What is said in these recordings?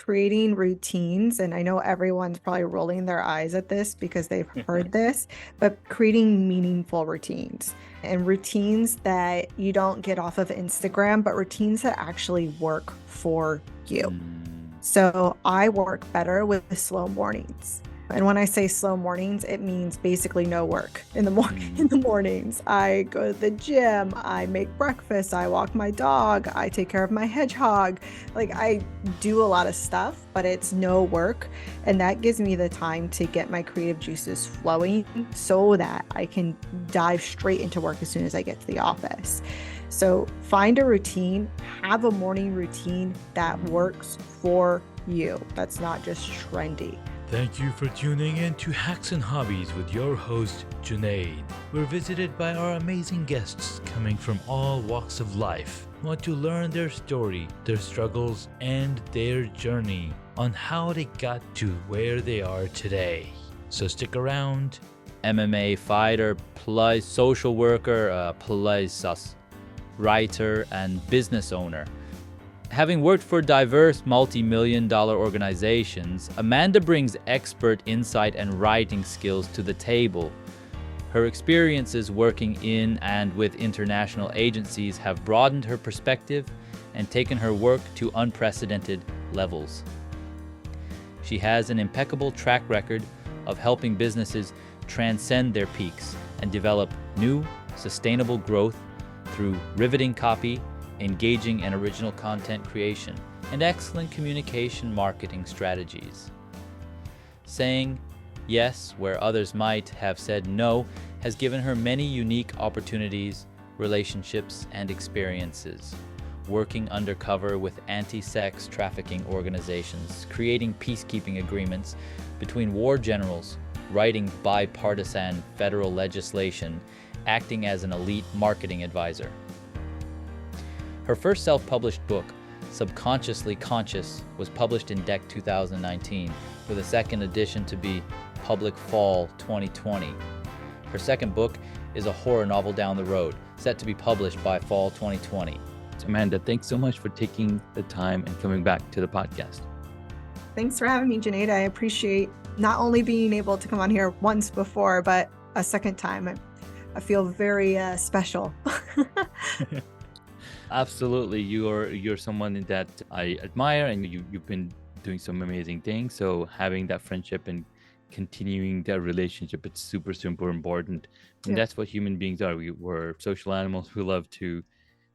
creating routines, and I know everyone's probably rolling their eyes at this because they've heard this, but creating meaningful routines and routines that you don't get off of Instagram, but routines that actually work for you. So I work better with the slow mornings. And when I say slow mornings, it means basically no work in the mornings. I go to the gym, I make breakfast, I walk my dog, I take care of my hedgehog. Like I do a lot of stuff, but it's no work. And that gives me the time to get my creative juices flowing so that I can dive straight into work as soon as I get to the office. So find a routine, have a morning routine that works for you. That's not just trendy. Thank you for tuning in to Hacks and Hobbies with your host, Junaid. We're visited by our amazing guests coming from all walks of life. Want to learn their story, their struggles, and their journey on how they got to where they are today. So stick around. MMA fighter, plus social worker, plus writer, and business owner. Having worked for diverse multi-million-dollar organizations, Amanda brings expert insight and writing skills to the table. Her experiences working in and with international agencies have broadened her perspective and taken her work to unprecedented levels. She has an impeccable track record of helping businesses transcend their peaks and develop new, sustainable growth through riveting copy, engaging and original content creation, and excellent communication marketing strategies. Saying yes where others might have said no has given her many unique opportunities, relationships, and experiences. Working undercover with anti-sex trafficking organizations, creating peacekeeping agreements between war generals, writing bi-partisan federal legislation, acting as an elite marketing advisor. Her first self-published book, Subconsciously Conscious, was published in DEC 2019, with a second edition to be public fall 2020. Her second book is a horror novel down the road, set to be published by fall 2020. Amanda, thanks so much for taking the time and coming back to the podcast. Thanks for having me, Junaid. I appreciate not only being able to come on here once before, but a second time. I feel very special. Absolutely. You're someone that I admire, and you've been doing some amazing things. So having that friendship and continuing that relationship, it's super, super important. And that's what human beings are. We're social animals who love to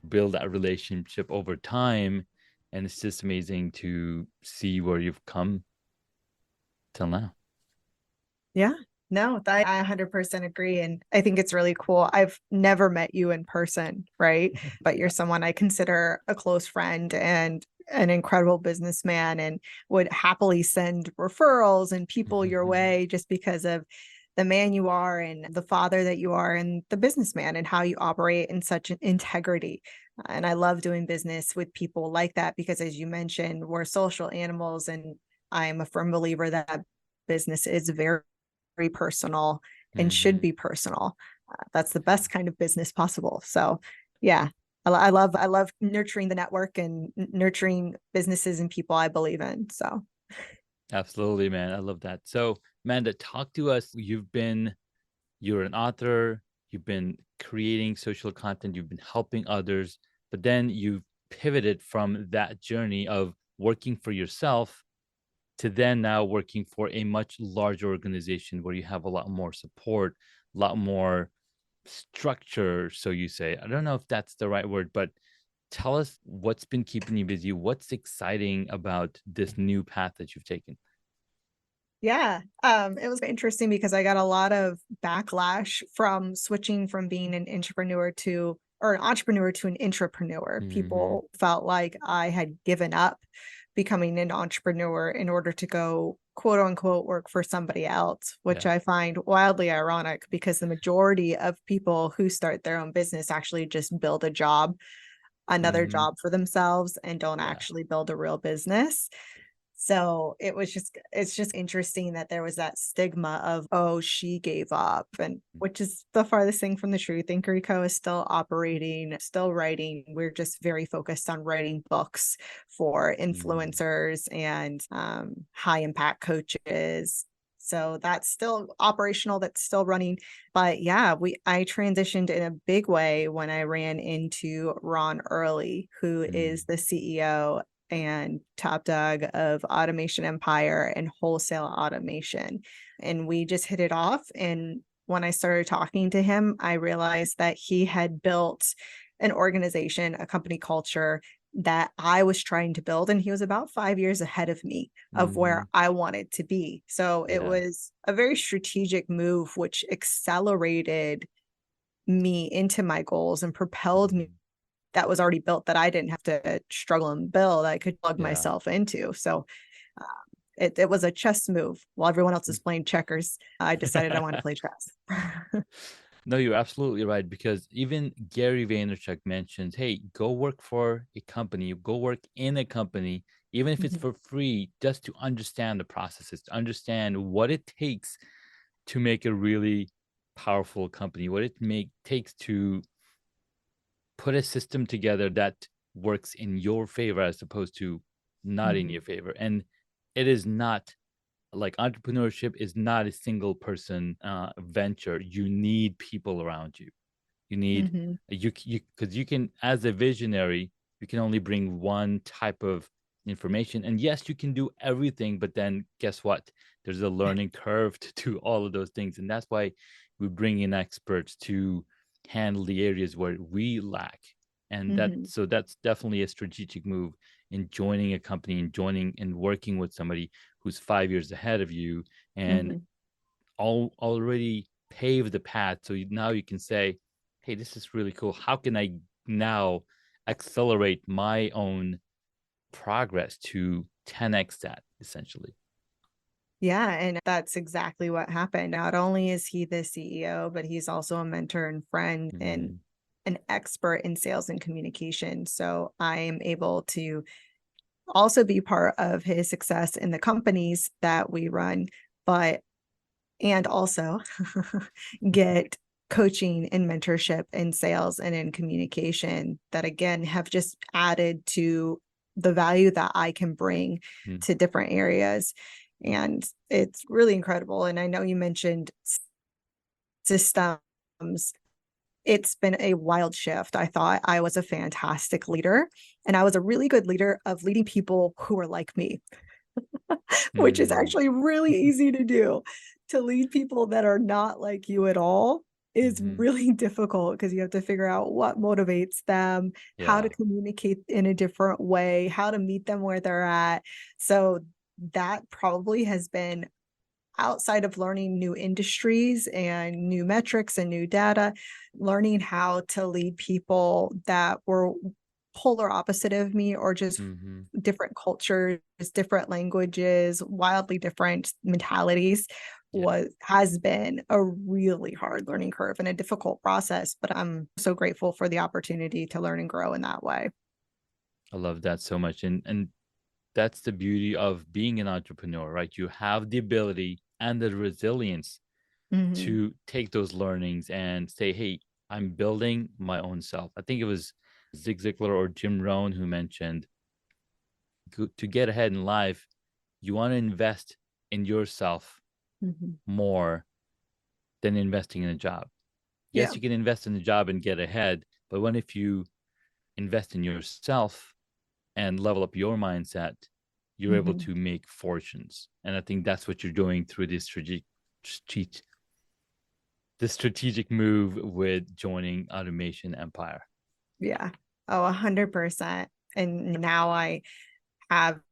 build that relationship over time. And it's just amazing to see where you've come till now. Yeah. No, I 100% agree. And I think it's really cool. I've never met you in person, right? But you're someone I consider a close friend and an incredible businessman, and would happily send referrals and people your way just because of the man you are and the father that you are and the businessman and how you operate in such an integrity. And I love doing business with people like that because, as you mentioned, we're social animals, and I'm a firm believer that business is very personal and should be personal. That's the best kind of business possible. So yeah, I love nurturing the network and nurturing businesses and people I believe in. So absolutely, man. I love that. So Amanda, talk to us. You're an author, you've been creating social content, you've been helping others, but then you've pivoted from that journey of working for yourself to then now working for a much larger organization where you have a lot more support, a lot more structure, so you say. I don't know if that's the right word, but tell us what's been keeping you busy. What's exciting about this new path that you've taken? yeah, it was interesting because I got a lot of backlash from switching from being an entrepreneur to an intrapreneur. People felt like I had given up becoming an entrepreneur in order to go quote unquote work for somebody else, which I find wildly ironic because the majority of people who start their own business actually just build another job for themselves and don't actually build a real business. So it's just interesting that there was that stigma of, oh, she gave up, and which is the farthest thing from the truth. Inquiry Co is still operating, still writing. We're just very focused on writing books for Mm, influencers and high impact coaches. So that's still operational, that's still running. But yeah, I transitioned in a big way when I ran into Ron Early, who is mm, the CEO and top dog of Automation Empire and wholesale automation. And we just hit it off. And when I started talking to him, I realized that he had built an organization, a company culture that I was trying to build. And he was about 5 years ahead of me of where mhm. I wanted to be. So it Yeah. was a very strategic move, which accelerated me into my goals and propelled me, Mhm. that was already built, that I didn't have to struggle and build. I could plug Yeah. myself into. So uh, it was a chess move. While everyone else is playing checkers, I decided I wanted to play chess. No, you're absolutely right because even Gary Vaynerchuk mentions, hey, go work for a company, go work in a company, even if it's Mhm, for free, just to understand the processes, to understand what it takes to make a really powerful company, what it takes to put a system together that works in your favor as opposed to not in mhm, your favor. And it is not like entrepreneurship is not a single person venture. You need people around you. You need mhm, you because you can, as a visionary, you can only bring one type of information. And yes, you can do everything, but then guess what? There's a learning curve to do all of those things. And that's why we bring in experts to handle the areas where we lack. And mhm, that's definitely a strategic move in joining a company and joining and working with somebody who's 5 years ahead of you and mhm. already paved the path. So now you can say, hey, this is really cool. How can I now accelerate my own progress to 10x that essentially? Yeah, and that's exactly what happened. Not only is he the CEO, but he's also a mentor and friend and Mhm, an expert in sales and communication. So I am able to also be part of his success in the companies that we run, but and also get coaching and mentorship in sales and in communication that again have just added to the value that I can bring mhm, to different areas. And it's really incredible. And I know you mentioned systems. It's been a wild shift. I thought I was a fantastic leader, and I was a really good leader of leading people who were like me, which is mhm, actually really easy to do. To lead people that are not like you at all is mhm. really difficult because you have to figure out what motivates them, how to Yeah. communicate in a different way, how to meet them where they're at. So that probably has been, outside of learning new industries and new metrics and new data, learning how to lead people that were polar opposite of me or just Mhm. different cultures, different languages, wildly different mentalities, Yeah. was has been a really hard learning curve and a difficult process, but I'm so grateful for the opportunity to learn and grow in that way. I love that so much. And that's the beauty of being an entrepreneur, right? You have the ability and the resilience Mhm. to take those learnings and say, hey, I'm building my own self. I think it was Zig Ziglar or Jim Rohn who mentioned to get ahead in life, you want to invest in yourself Mhm. more than investing in a job. Yeah. Yes, you can invest in a job and get ahead, but what if you invest in yourself and level up your mindset, you're able Mhm. to make fortunes. And I think that's what you're doing through this strategic move with joining Automation Empire. Yeah. Oh, 100%. And now I have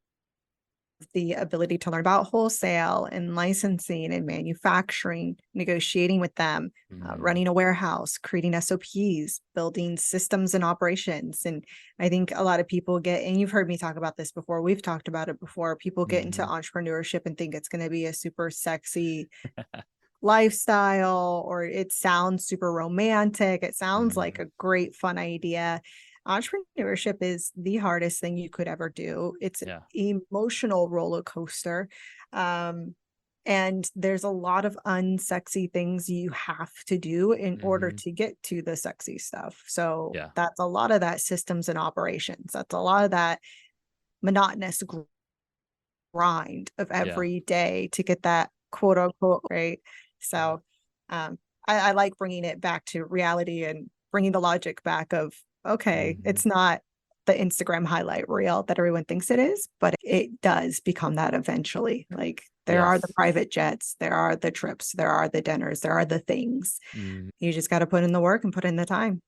the ability to learn about wholesale and licensing and manufacturing, negotiating with them, Mm, running a warehouse, creating SOPs, building systems and operations. And I think a lot of people get, and you've heard me talk about this before, we've talked about it before, people get into mhm. entrepreneurship and think it's going to be a super sexy lifestyle or it sounds super romantic. It sounds like Mhm. a great, fun idea. Entrepreneurship is the hardest thing you could ever do. It's an Yeah. emotional roller coaster. And there's a lot of unsexy things you have to do in order Hmm. to get to the sexy stuff. So Yeah. that's a lot of that systems and operations. That's a lot of that monotonous grind of Yeah. every day to get that quote unquote right. Yeah. So I like bringing it back to reality and bringing the logic back of, okay, Hmm. it's not the Instagram highlight reel that everyone thinks it is, but it does become that eventually. Like there are the Yes. private jets, there are the trips, there are the dinners, there are the things. Mm. You just got to put in the work and put in the time.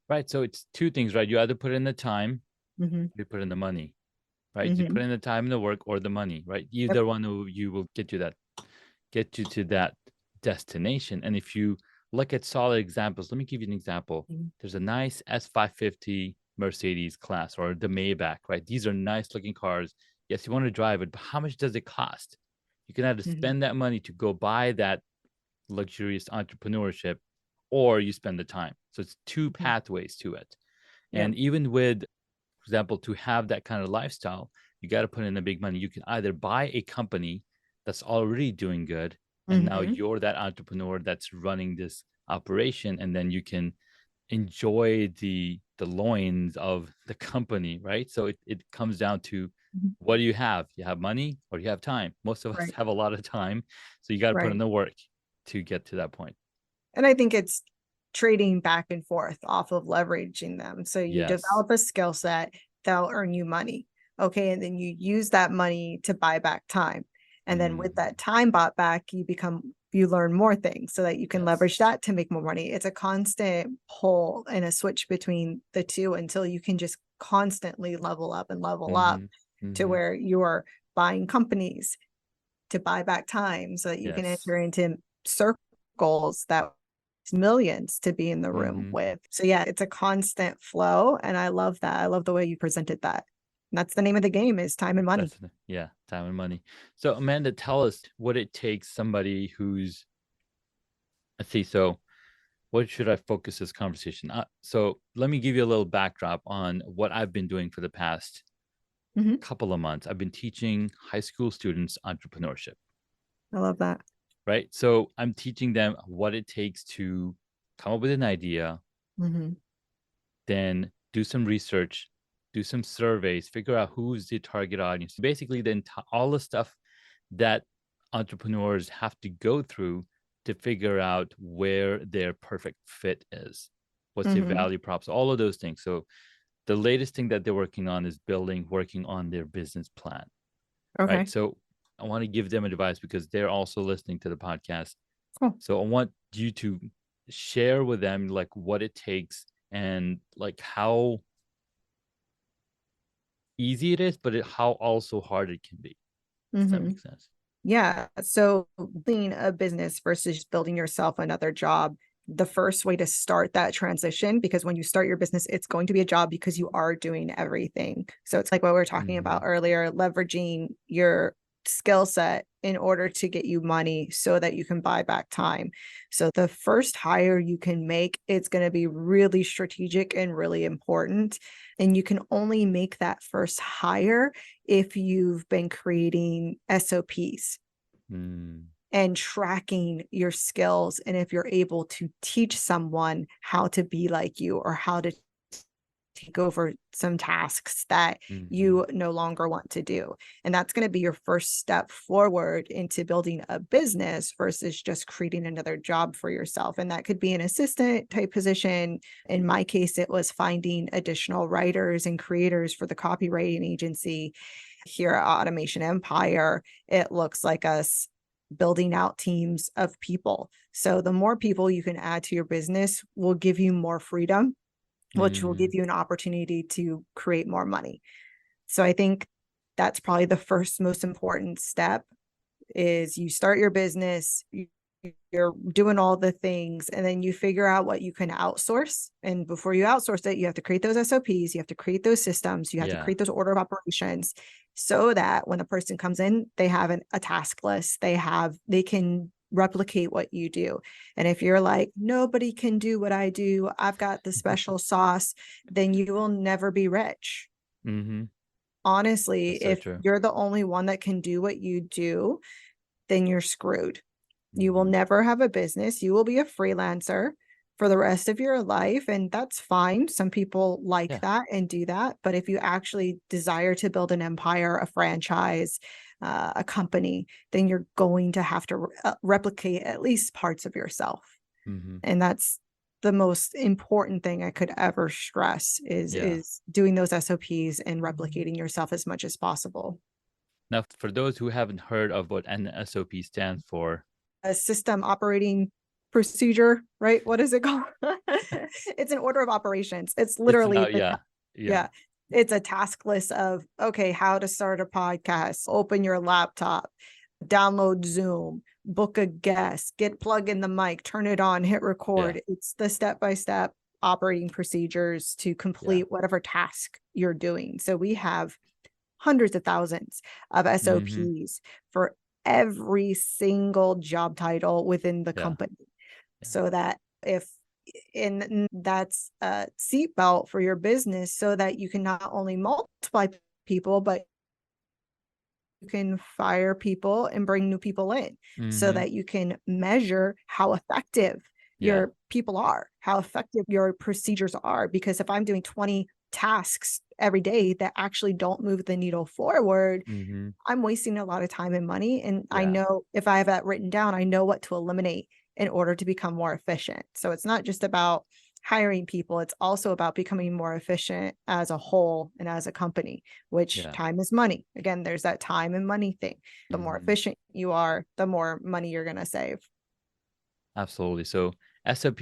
Right. So it's two things, right? You either put in the time, Hmm. you put in the money, right? You put Hmm. in the time and the work or the money, right? Yep. Either one you will get you to that destination. And if you look at solid examples, let me give you an example. There's a nice S550 Mercedes class or the Maybach, right? These are nice looking cars. Yes, you want to drive it, but how much does it cost? You can either Hmm. spend that money to go buy that luxurious entrepreneurship, or you spend the time. So it's two pathways to it. Yep. And even with, for example, to have that kind of lifestyle, you got to put in the big money. You can either buy a company that's already doing good, and now Hmm. you're that entrepreneur that's running this operation, and then you can enjoy the loins of the company, right? So it comes down to what do you have? You have money or you have time. Most of us Right. have a lot of time, so you got to put in Right. the work to get to that point. And I think it's trading back and forth off of leveraging them. So you Yes. develop a skill set that'll earn you money. Okay. And then you use that money to buy back time. And then with Mhm. that time bought back, you learn more things so that you can Yes. leverage that to make more money. It's a constant pull and a switch between the two until you can just constantly level up and level up Mhm. to Mhm. where you're buying companies to buy back time so that you can Yes. enter into circles that millions to be in the room Mhm. with. So yeah, it's a constant flow. And I love that. I love the way you presented that. And that's the name of the game is time and money. Yeah, time and money. So Amanda, tell us what it takes somebody who's, let's see, so what should I focus this conversation? So let me give you a little backdrop on what I've been doing for the past Hmm. couple of months. I've been teaching high school students entrepreneurship, I love that. right? So I'm teaching them what it takes to come up with an idea, Hmm. then do some research, do some surveys, figure out who's the target audience. Basically, all the stuff that entrepreneurs have to go through to figure out where their perfect fit is. What's their Hmm. value props, all of those things. So the latest thing that they're working on is working on their business plan, right? Okay. So I want to give them advice because they're also listening to the podcast. Cool. So I want you to share with them like what it takes and like how easy it is, but how also hard it can be. Does that Hmm. make sense? Yeah. So building a business versus building yourself another job, the first way to start that transition, because when you start your business, it's going to be a job because you are doing everything. So it's like what we were talking about Mm-hmm. earlier, leveraging your skill set in order to get you money so that you can buy back time. So the first hire you can make, it's going to be really strategic and really important. And you can only make that first hire if you've been creating SOPs Mm. and tracking your skills. And if you're able to teach someone how to be like you or how to take over some tasks that Mm-hmm. you no longer want to do. And that's going to be your first step forward into building a business versus just creating another job for yourself. And that could be an assistant type position. In my case, it was finding additional writers and creators for the copywriting agency. Here at Automation Empire, it looks like us building out teams of people. So the more people you can add to your business will give you more freedom, which will Mm. give you an opportunity to create more money. So I think that's probably the first most important step is you start your business, you're doing all the things, and then you figure out what you can outsource. And before you outsource it, you have to create those SOPs, you have to create those systems, you have to Yeah. create those order of operations so that when a person comes in, they have a task list. They can replicate what you do. And if you're like, nobody can do what I do, I've got the special sauce, then you will never be rich. Mm-hmm. Honestly, That's so if true. you're the only one that can do what you do, then you're screwed. You will Mm-hmm. never have a business. You will be a freelancer for the rest of your life. And that's fine. Some people like Yeah. that and do that. But if you actually desire to build an empire, a franchise, a company, then you're going to have to replicate at least parts of yourself. Mm-hmm. And that's the most important thing I could ever stress Yeah. is doing those SOPs and replicating yourself as much as possible. Now, for those who haven't heard of what an SOP stands for, A system operating procedure, right? What is it called? It's an order of operations. It's it's literally about, yeah. Yeah. yeah. It's a task list of, okay, how to start a podcast, open your laptop, download Zoom, book a guest, plug in the mic, turn it on, hit Yeah. record. It's the step-by-step operating procedures to Yeah. complete whatever task you're doing. So we have hundreds of thousands of Mm-hmm. SOPs for every single job title within the Yeah. company. Yeah. So that if that's a seatbelt for your business, so that you can not only multiply people, but you can fire people and bring new people in, so Mm-hmm. that you can measure how effective Yeah. your people are, how effective your procedures are. Because if I'm doing 20 tasks every day that actually don't move the needle forward, Mm-hmm. I'm wasting a lot of time and money. And I Yeah. know if I have that written down, I know what to eliminate in order to become more efficient. So it's not just about hiring people, it's also about becoming more efficient as a whole and as a company, which Yeah. time is money. Again, there's that time and money thing. The more Mm-hmm. efficient you are, the more money you're going to save. Absolutely. So SOP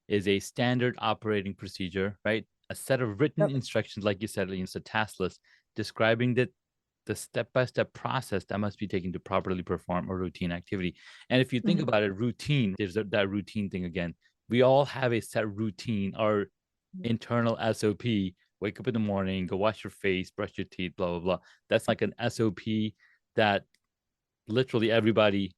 is a standard operating procedure, right? A set of written Yep. instructions, like you said, it's a task list describing the step-by-step process that must be taken to properly perform a routine activity. And if you think Mhm. about it, routine, there's that routine thing again. We all have a set routine, our internal SOP. Wake up in the morning, go wash your face, brush your teeth, blah, blah, blah. That's like an SOP that literally everybody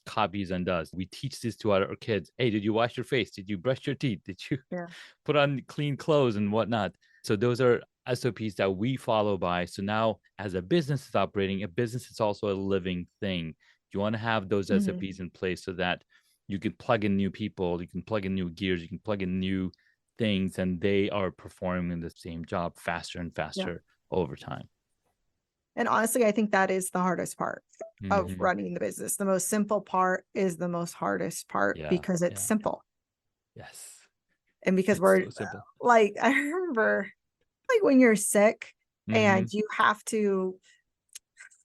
copies and does. We teach this to our kids. Hey, did you wash your face? Did you brush your teeth? Did you Yeah. put on clean clothes and whatnot? So those are SOPs that we follow by. So now as a business is operating, a business is also a living thing. You want to have those Mhm. SOPs in place so that you can plug in new people, you can plug in new gears, you can plug in new things, and they are performing the same job faster and Yeah. faster over time. And honestly, I think that is the hardest part of Mm-hmm. running the business. The most simple part is the most hardest part Yeah. because it's Yeah. simple. Yes. And because It's we're so simple. like, I remember like when you're sick Mm-hmm. and you have to,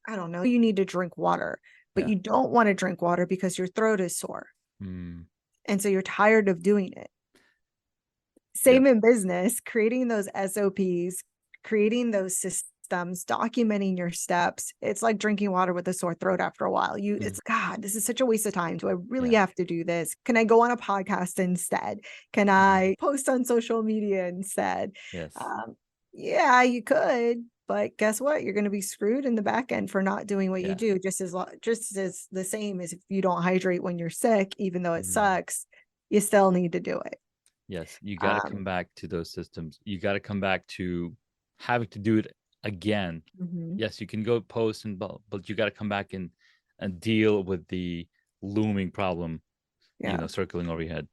I don't know, you need to drink water, but Yeah. you don't want to drink water because your throat is sore. Mm. And so you're tired of doing it. Yep. Same in business, creating those SOPs, creating those systems, documenting your steps. It's like drinking water with a sore throat after a while. Mm. It's God, this is such a waste of time. Do I really Yeah. have to do this? Can I go on a podcast instead? Can Mhm. I post on social media instead? Yes. Um, yeah, you could, but guess what? You're going to be screwed in the back end for not doing what you Yeah. do. Just as the same as if you don't hydrate when you're sick, even though it Mm. sucks, you still need to do it. Yes. You got to Um, come back to those systems. You got to come back to having to do it again. mhm. Yes, you can go post but you got to come back and deal with the looming problem, Yeah. circling over your head.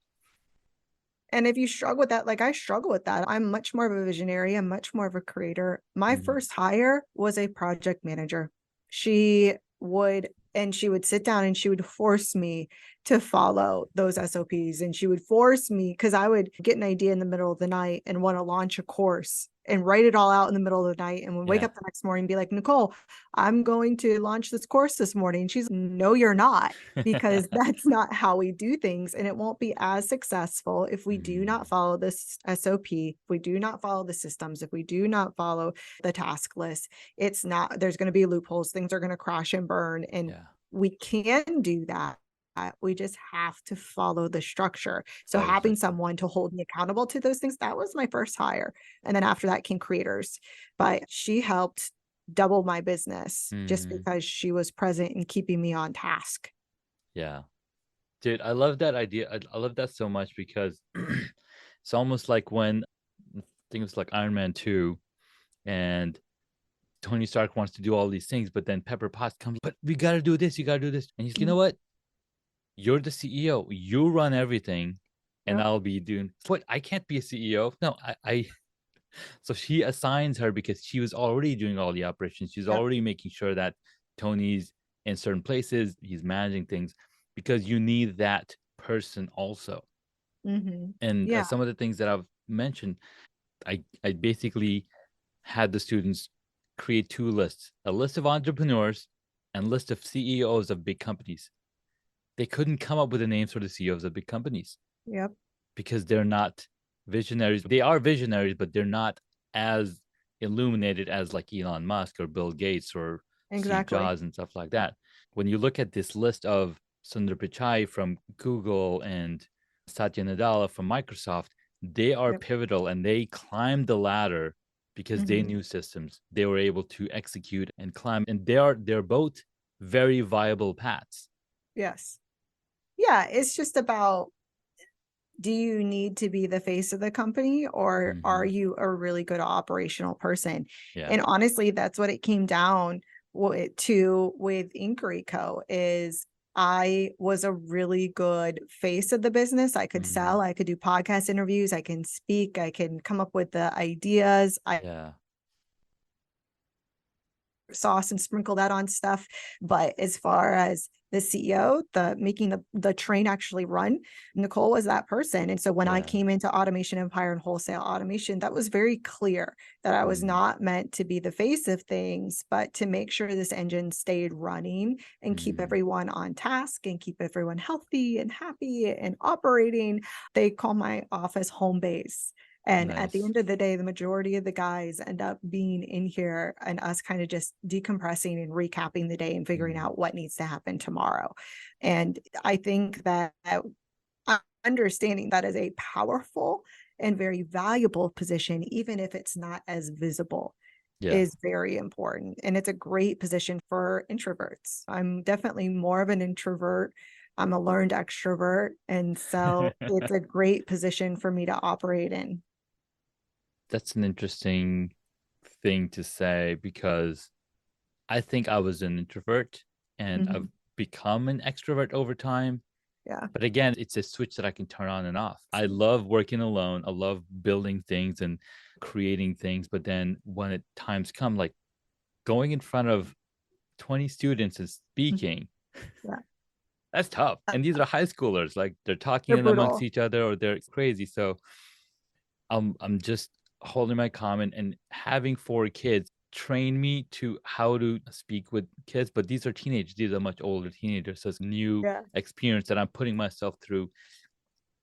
And if you struggle with that, like I struggle with that, I'm much more of a visionary. I'm much more of a creator. My Mhm. first hire was a project manager. She would sit down and she would force me to follow those SOPs. And she would force me because I would get an idea in the middle of the night and want to launch a course and write it all out in the middle of the night and would wake Yeah. up the next morning and be like, Nicole, I'm going to launch this course this morning. She's no, you're not, because that's not how we do things. And it won't be as successful if we do not Mm. follow this SOP, if we do not follow the systems, if we do not follow the task list. It's not, there's going to be loopholes, things are going to crash and burn. And Yeah. we can do that. We just have to follow the structure. So Follow the having structure. someone to hold me accountable to those things, that was my first hire. And then after that came creators. But she helped double my business just Mhm. because she was present and keeping me on task. Yeah. Dude, I love that idea. I love that so much because it's almost like when I think it's like Iron Man 2 and Tony Stark wants to do all these things, but then Pepper Potts comes, but we gotta do this, you gotta do this. And he's like, you know Mhm. what? You're the CEO. You run everything, and Yep. I'll be doing what I can't be a CEO. No, I so she assigns her because she was already doing all the operations. She's Yep. already making sure that Tony's in certain places, he's managing things because you need that person also. And Yeah. some of the things that I've mentioned, I basically had the students create two lists: a list of entrepreneurs and a list of CEOs of big companies. They couldn't come up with the names for the CEOs of big companies Yep. because they're not visionaries. They are visionaries, but they're not as illuminated as like Elon Musk or Bill Gates or Steve Exactly. Jobs and stuff like that. When you look at this list of Sundar Pichai from Google and Satya Nadella from Microsoft, they are Yep. pivotal and they climbed the ladder because they hmm knew systems. They were able to execute and climb, and they're both very viable paths. Yes. Yeah. It's just about, do you need to be the face of the company, or are Mm-hmm. you a really good operational person? Yeah. And honestly, that's what it came down to with Inquiry Co. is I was a really good face of the business. I could Mm-hmm. sell, I could do podcast interviews, I can speak, I can come up with the ideas. I Yeah. sauce and sprinkle that on stuff. But as far as the CEO, the making the train actually run, Nicole was that person. And so when I Yeah. came into Automation Empire and wholesale automation, that was very clear that I was Mm-hmm. not meant to be the face of things, but to make sure this engine stayed running and keep Mm-hmm. everyone on task and keep everyone healthy and happy and operating. They call my office home base. And at the Nice. end of the day, the majority of the guys end up being in here and us kind of just decompressing and recapping the day and figuring Mm, out what needs to happen tomorrow. And I think that understanding that is a powerful and very valuable position, even if it's not as visible, yeah. is very important. And it's a great position for introverts. I'm definitely more of an introvert. I'm a learned extrovert. And so it's a great position for me to operate in. That's an interesting thing to say because I think I was an introvert and I've Mhm. become an extrovert over time. Yeah. But again, it's a switch that I can turn on and off. I love working alone. I love building things and creating things. But then when it times come, like going in front of 20 students and speaking, Yeah. that's tough. And these are high schoolers, like they're talking They're amongst brutal. each other or they're crazy. So I'm just holding my comment and having four kids train me to how to speak with kids, but these are teenagers, these are much older teenagers. So it's a new Yeah. experience that I'm putting myself through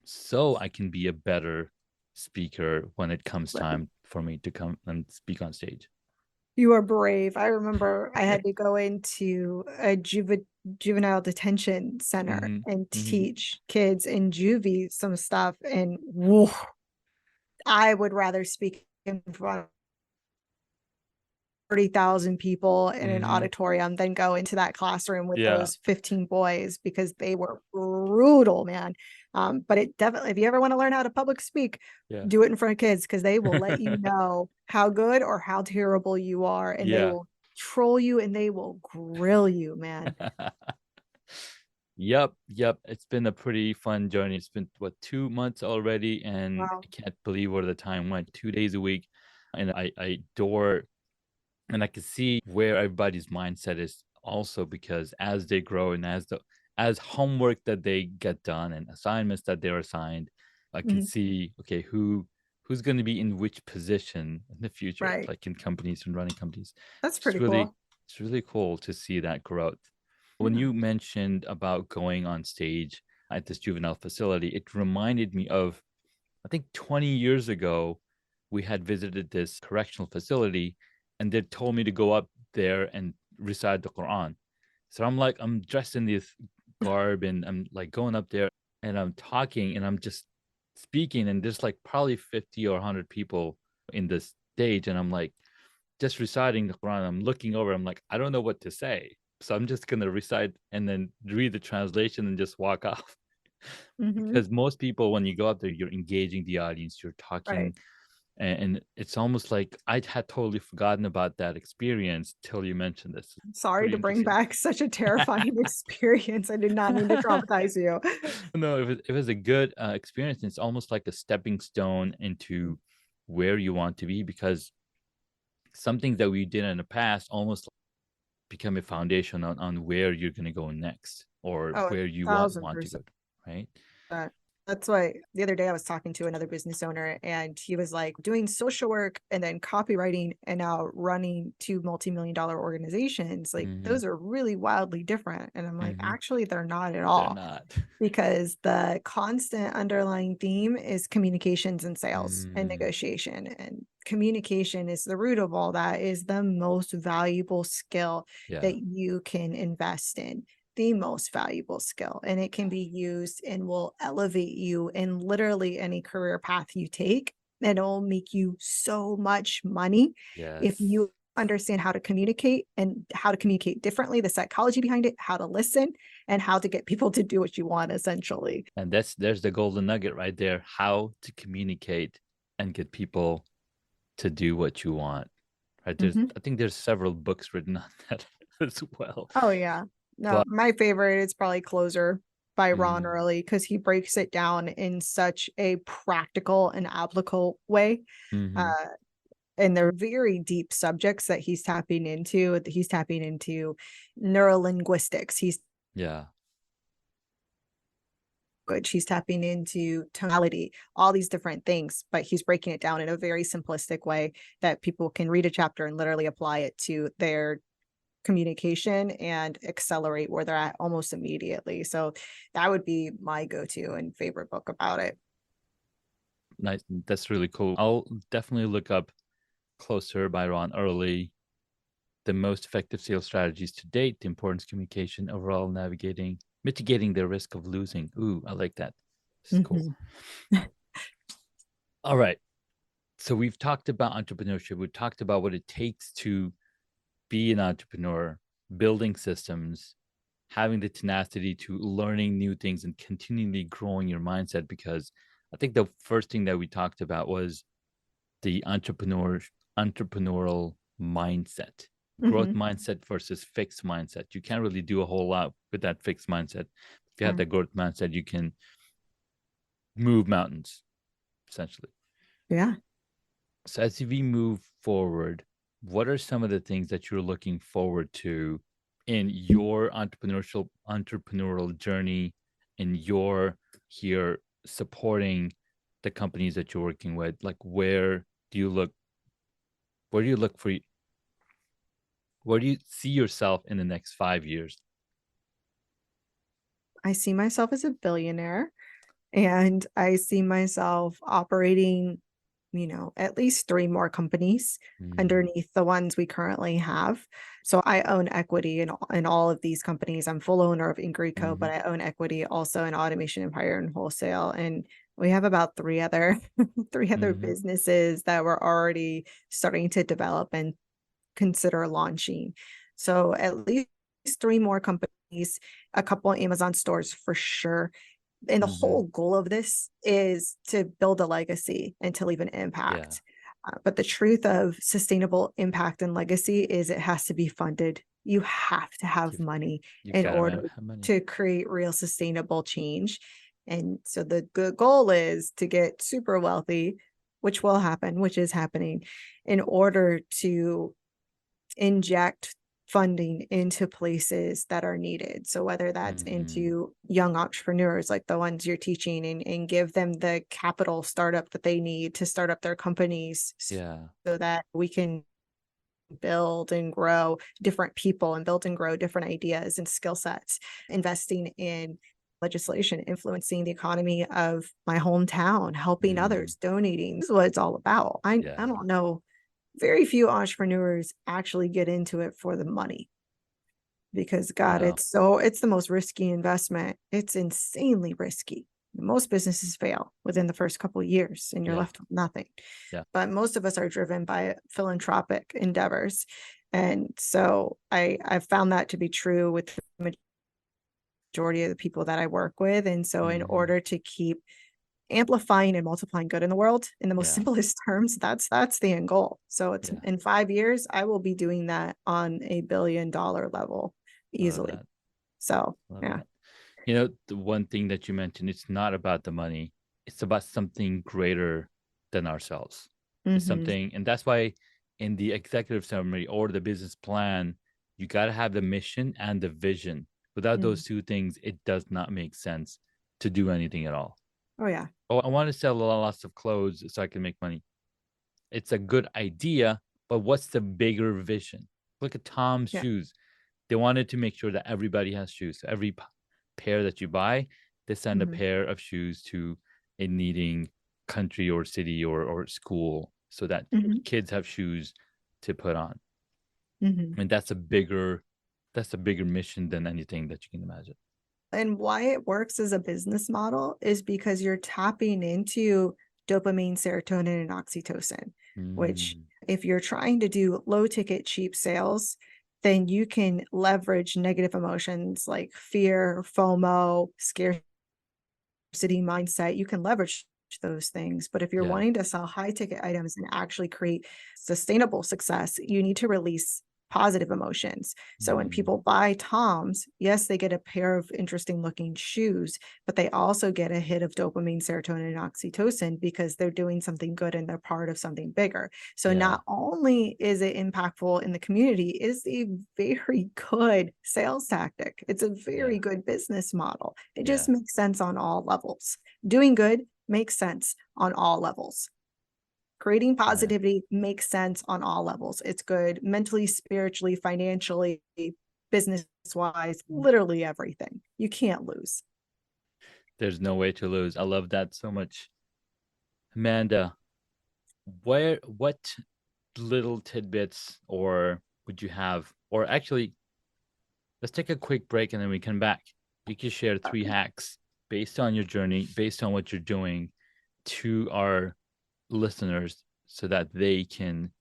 so I can be a better speaker when it comes Right. time for me to come and speak on stage. You are brave. I remember I had to go into a juvenile detention center Mm-hmm. and Mm-hmm. teach kids in juvie some stuff. And whoa, I would rather speak in front 30,000 people in an Mm-hmm. auditorium than go into that classroom with Yeah. those 15 boys because they were brutal, man. But it definitely, if you ever want to learn how to public speak, Yeah. do it in front of kids because they will let you know how good or how terrible you are, and they Yeah. will troll you and they will grill you, man. Yep, yep. It's been a pretty fun journey. It's been what 2 months already, and Wow. I can't believe where the time went. 2 days a week, and I adore, and I can see where everybody's mindset is also because as they grow and as homework that they get done and assignments that they're assigned, I can Mhm. see okay who's going to be in which position in the future, Right. like in companies and running companies. That's It's pretty really cool. it's really cool to see that growth. When Yeah. you mentioned about going on stage at this juvenile facility, it reminded me of, I think 20 years ago, we had visited this correctional facility and they told me to go up there and recite the Quran. So I'm dressed in this garb and I'm like going up there and I'm talking and I'm just speaking and there's like probably 50 or 100 people in this stage and I'm like just reciting the Quran. I'm looking over, I'm like, I don't know what to say. So I'm just gonna recite and then read the translation and just walk off. Hmm. Because most people, when you go out there, you're engaging the audience, you're Right. talking, and it's almost like I had totally forgotten about that experience till you mentioned this. It's Sorry pretty to bring interesting. back such a terrifying experience. I did not mean to traumatize you. No, it was a good experience. And it's almost like a stepping stone into where you want to be, because some things that we did in the past almost become a foundation on where you're going to go next, or Oh, where you want thousand want to go, percent. right? That's why the other day I was talking to another business owner and he was like doing social work and then copywriting and now running two multi-million-dollar organizations. Like Mm-hmm. those are really wildly different. And I'm like, Mm-hmm. actually, they're not at They're all, not. because the constant underlying theme is communications and sales and Mm, negotiation. And communication is the root of all that, is the most valuable skill yeah. that you can invest in, the most valuable skill. And it can be used and will elevate you in literally any career path you take. And it'll make you so much money if Yes. you understand how to communicate and how to communicate differently, the psychology behind it, how to listen, and how to get people to do what you want, essentially. And there's the golden nugget right there. How to communicate and get people to do what you want. Right. Mhm. I think there's several books written on that as well. Oh, yeah. No, But my favorite is probably Closer by Ron mm, Early, because he breaks it down in such a practical and applicable way. mhm, Uh, and they're very deep subjects that he's tapping into. He's tapping into neurolinguistics. yeah. He's tapping into tonality, all these different things, but he's breaking it down in a very simplistic way that people can read a chapter and literally apply it to their communication and accelerate where they're at almost immediately. So that would be my go-to and favorite book about it. Nice. That's really cool. I'll definitely look up Closer by Ron Early. The most effective sales strategies to date, the importance of communication, overall mitigating the risk of losing. Ooh, I like that. This is cool. Mhm. All right. So we've talked about entrepreneurship. We've talked about what it takes to be an entrepreneur, building systems, having the tenacity to learning new things and continually growing your mindset. Because I think the first thing that we talked about was the entrepreneurial mindset, growth Mhm. mindset versus fixed mindset. You can't really do a whole lot with that fixed mindset. If you have Mm. that growth mindset, you can move mountains, essentially. Yeah. So as we move forward, what are some of the things that you're looking forward to in your entrepreneurial journey, in your here supporting the companies that you're working with? Like do you look where do you look for where do you see yourself in the next 5 years? I see myself as a billionaire, and I see myself operating, at least three more companies Mm, underneath the ones we currently have. So I own equity in all of these companies. I'm full owner of Ingreco, mm-hmm, but I own equity also in Automation Empire and Wholesale. And we have about three other three other mm-hmm, businesses that we're already starting to develop and consider launching. So at least three more companies, a couple of Amazon stores for sure. And the mm-hmm. whole goal of this is to build a legacy and to leave an Yeah, impact. But the truth of sustainable impact and legacy is it has to be funded. You have to have you've money you've in got to order have money. to create real sustainable change. And so the goal is to get super wealthy, which will happen, which is happening, in order to inject funding into places that are needed. So whether that's Mm, into young entrepreneurs like the ones you're teaching, and give them the capital startup that they need to start up their companies, yeah. so that we can build and grow different people and build and grow different ideas and skill sets, investing in legislation, influencing the economy of my hometown, helping Mm, others, donating. This is what it's all about. I yeah. don't know, very few entrepreneurs actually get into it for the money, because God, No. it's the most risky investment. It's insanely risky. Most businesses fail within the first couple of years and you're Yeah. left with nothing. Yeah. But most of us are driven by philanthropic endeavors. And so I've found that to be true with the majority of the people that I work with. And so in Mhm. order to keep amplifying and multiplying good in the world in the most Yeah. simplest terms, that's the end goal. So it's Yeah. in 5 years, I will be doing that on a $1 billion level Love easily. that. So Love yeah. that. You know, the one thing that you mentioned, it's not about the money. It's about something greater than ourselves. It's Mm-hmm. something, and that's why in the executive summary or the business plan, you got to have the mission and the vision. Without Mm-hmm. those two things, it does not make sense to do anything at all. Oh yeah. Oh, I want to sell lots of clothes so I can make money. It's a good idea, but what's the bigger vision? Look at Tom's Yeah. shoes. They wanted to make sure that everybody has shoes. So every pair that you buy, they send a Mm-hmm. pair of shoes to a needing country or city or school so that Mm-hmm. kids have shoes to put on. Mm-hmm. And that's a bigger mission than anything that you can imagine. And why it works as a business model is because you're tapping into dopamine, serotonin, and oxytocin, which Mm, if you're trying to do low ticket, cheap sales, then you can leverage negative emotions like fear, FOMO, scarcity mindset. You can leverage those things. But if you're yeah, wanting to sell high ticket items and actually create sustainable success, you need to release positive emotions. So when mm, people buy Toms, yes, they get a pair of interesting looking shoes, but they also get a hit of dopamine, serotonin, and oxytocin because they're doing something good and they're part of something bigger. So yeah, not only is it impactful in the community, it's a very good sales tactic. It's a yeah, very good business model. It just yeah, makes sense on all levels. Doing good makes sense on all levels. Creating yeah. positivity makes sense on all levels. It's good mentally, spiritually, financially, business wise, literally everything. You can't lose. There's no way to lose. I love that so much. Amanda, what little tidbits or would you have, or actually, let's take a quick break and then we come back. You can share 3 hacks based on your journey, based on what you're doing to our listeners so that they can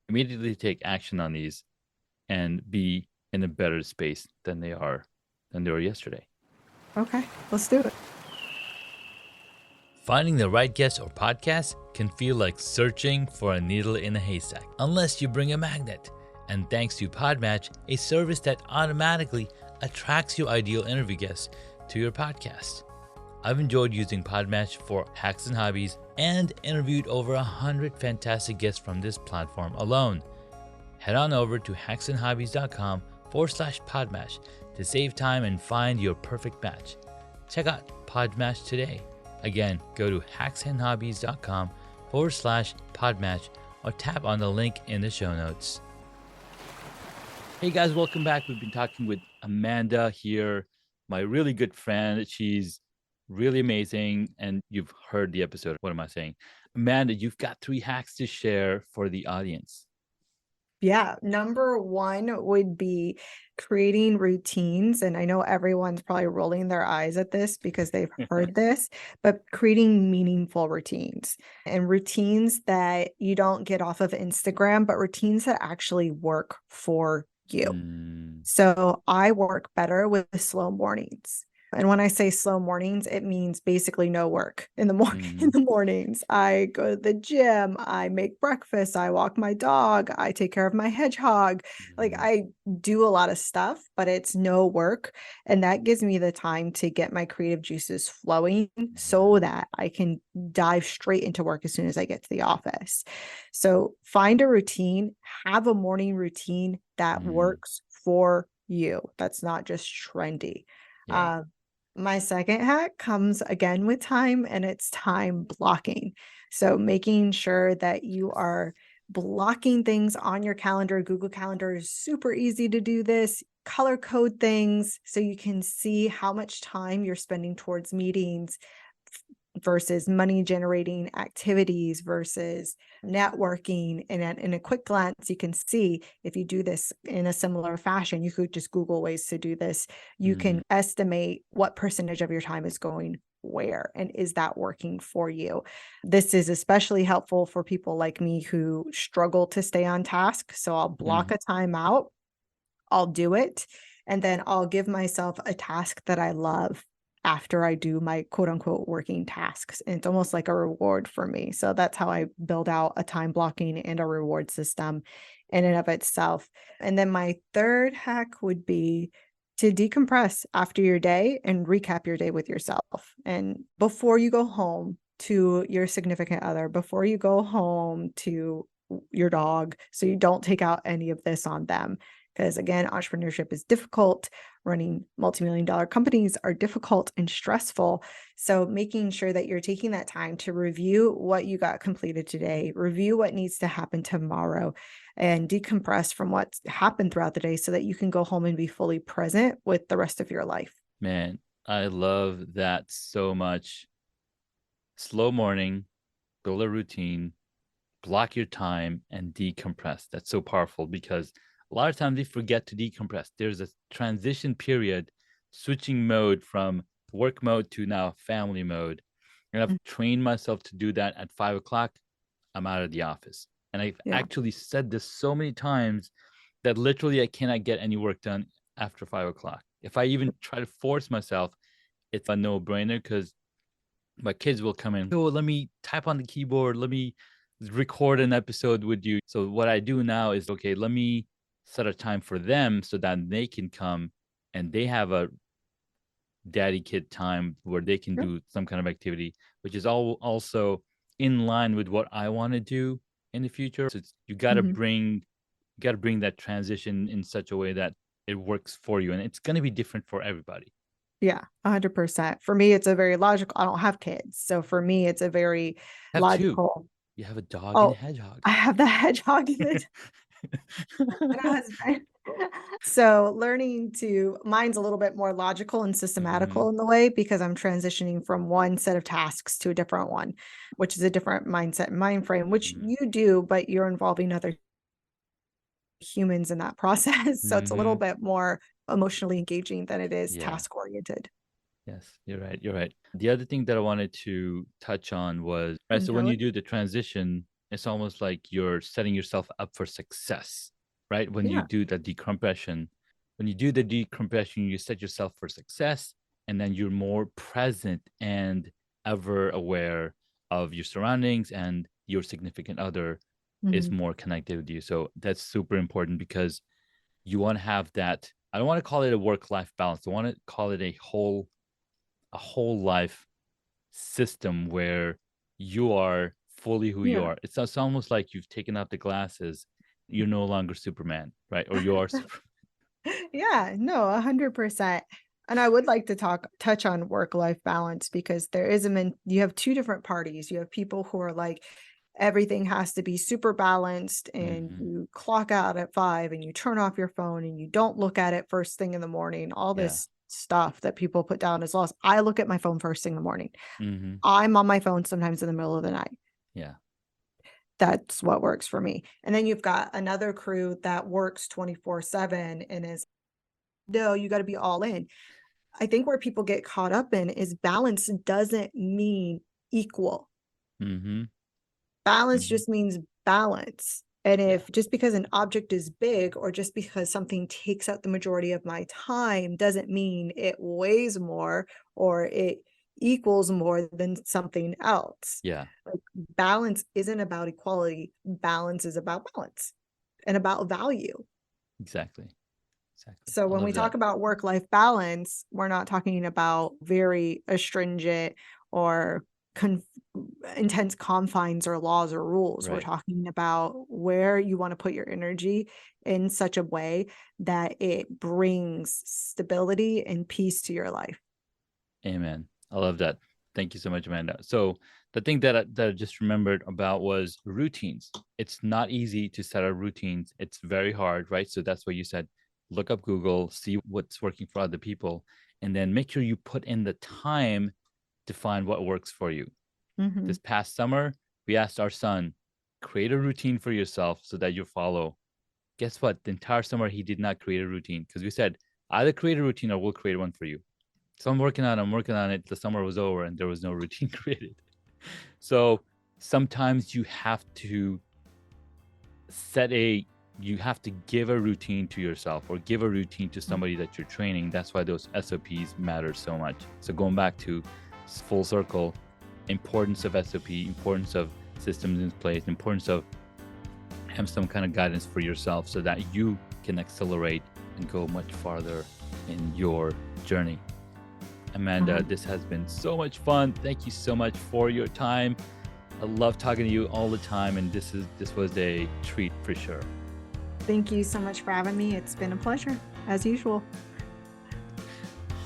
immediately take action on these and be in a better space than they were yesterday. Okay, let's do it. Finding the right guest or podcast can feel like searching for a needle in a haystack unless you bring a magnet. And thanks to Podmatch, a service that automatically attracts your ideal interview guests to your podcast. I've enjoyed using Podmatch for hacks and hobbies and interviewed over 100 fantastic guests from this platform alone. Head on over to hacksandhobbies.com/Podmatch to save time and find your perfect match. Check out Podmatch today. Again, go to hacksandhobbies.com/Podmatch or tap on the link in the show notes. Hey guys, welcome back. We've been talking with Amanda here, my really good friend. She's really amazing. And you've heard the episode. What am I saying? Amanda, you've got 3 hacks to share for the audience. Yeah, number one would be creating routines. And I know everyone's probably rolling their eyes at this because they've heard this, but creating meaningful routines and routines that you don't get off of Instagram, but routines that actually work for you. Mm, So I work better with slow mornings. And when I say slow mornings, it means basically no work in the morning. In mhm, the mornings, I go to the gym, I make breakfast, I walk my dog, I take care of my hedgehog. Like mhm, I do a lot of stuff, but it's no work. And that gives me the time to get my creative juices flowing yeah, so that I can dive straight into work as soon as I get to the office. So find a routine, have a morning routine that mm, works for you. That's not just trendy. yeah, Um, my second hack comes again with time, and it's time blocking. So making sure that you are blocking things on your calendar. Google Calendar is super easy to do this. Color code things so you can see how much time you're spending towards meetings versus money generating activities versus networking. And in a quick glance, you can see if you do this in a similar fashion, you could just Google ways to do this. You mm, can estimate what percentage of your time is going where, and is that working for you? This is especially helpful for people like me who struggle to stay on task. So I'll block Mhm. a time out, I'll do it, and then I'll give myself a task that I love after I do my quote unquote working tasks. And it's almost like a reward for me. So that's how I build out a time blocking and a reward system in and of itself. And then my third hack would be to decompress after your day and recap your day with yourself. And before you go home to your significant other, before you go home to your dog, so you don't take out any of this on them. Because again, entrepreneurship is difficult. Running multi-million dollar companies are difficult and stressful. So making sure that you're taking that time to review what you got completed today, review what needs to happen tomorrow, and decompress from what's happened throughout the day so that you can go home and be fully present with the rest of your life. Man, I love that so much. Slow morning, build a routine, block your time, and decompress. That's so powerful because a lot of times we forget to decompress. There's a transition period, switching mode from work mode to now family mode. And I've Mm. trained myself to do that at 5 o'clock. I'm out of the office. And I've Yeah. actually said this so many times that literally I cannot get any work done after 5 o'clock. If I even try to force myself, it's a no brainer because my kids will come in. Oh, let me type on the keyboard. Let me record an episode with you. So what I do now is, okay, let me set a time for them so that they can come and they have a daddy kid time where they can Yep. do some kind of activity, which is all also in line with what I want to do in the future. So you got to Mhm. bring that transition in such a way that it works for you, and it's going to be different for everybody. Yeah, 100%. For me, it's a very logical. I don't have kids. So for me, it's a very I have two. logical. You have a dog and a Oh, hedgehog. I have the hedgehog and the and a husband. So learning to mine's a little bit more logical and Mhm, systematical in the way because I'm transitioning from one set of tasks to a different one, which is a different mindset and mind frame, which mhm, you do, but you're involving other humans in that process. So it's a little mhm. bit more emotionally engaging than it is Yeah. task oriented. Yes, you're right. You're right. The other thing that I wanted to touch on was, right, so when you Mentality. do the transition, it's almost like you're setting yourself up for success, right? When you Yeah. do the decompression, when you do the decompression, you set yourself for success, and then you're more present and ever aware of your surroundings, and your significant other is Mhm. more connected with you. So that's super important because you want to have that. I don't want to call it a work-life balance. I want to call it a whole life system where you are fully who you Yeah. are. It's almost like you've taken out the glasses. You're no longer Superman, right? Or you are super. Yeah, no, 100%. And I would like to touch on work-life balance because there is you have two different parties. You have people who are like, everything has to be super balanced and Hmm. you clock out at 5 and you turn off your phone and you don't look at it first thing in the morning. All Yeah. this stuff that people put down as laws. I look at my phone first thing in the morning. Hmm. I'm on my phone sometimes in the middle of the night. Yeah. That's what works for me. And then you've got another crew that works 24/7 and is, no, you got to be all in. I think where people get caught up in is balance doesn't mean equal. Hmm. Balance Hmm. just means balance. And Yeah. if just because an object is big or just because something takes up the majority of my time doesn't mean it weighs more or it equals more than something else. Yeah. Like balance isn't about equality, balance is about balance and about value. Exactly. Exactly. So I when we love talk that. about work-life balance, we're not talking about very astringent or conf intense confines or laws or rules. We're Right. talking about where you want to put your energy in such a way that it brings stability and peace to your life. Amen. I love that. Thank you so much, Amanda. So the thing that I just remembered about was routines. It's not easy to set up routines. It's very hard, right? So that's what you said. Look up Google, see what's working for other people, and then make sure you put in the time to find what works for you. Mhm. This past summer, we asked our son, create a routine for yourself so that you follow. Guess what? The entire summer, he did not create a routine because we said, either create a routine or we'll create one for you. So I'm working on it. The summer was over and there was no routine created. So sometimes you have to you have to give a routine to yourself or give a routine to somebody that you're training. That's why those SOPs matter so much. So going back to full circle, importance of SOP, importance of systems in place, importance of have some kind of guidance for yourself so that you can accelerate and go much farther in your journey. Amanda, this has been so much fun. Thank you so much for your time. I love talking to you all the time, and this was a treat for sure. Thank you so much for having me. It's been a pleasure, as usual.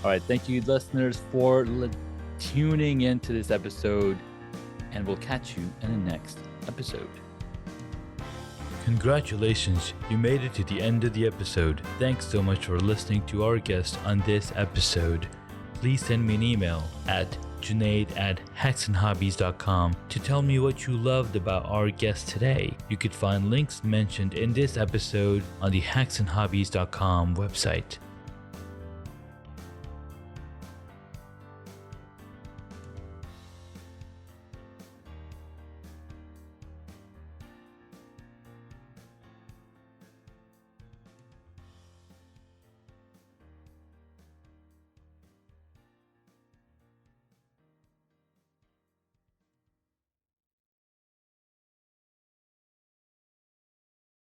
All right, thank you, listeners, for tuning into this episode, and we'll catch you in the next episode. Congratulations, you made it to the end of the episode. Thanks so much for listening to our guest on this episode. Please send me an email at junaid@hacksandhobbies.com to tell me what you loved about our guest today. You could find links mentioned in this episode on the hacksandhobbies.com website.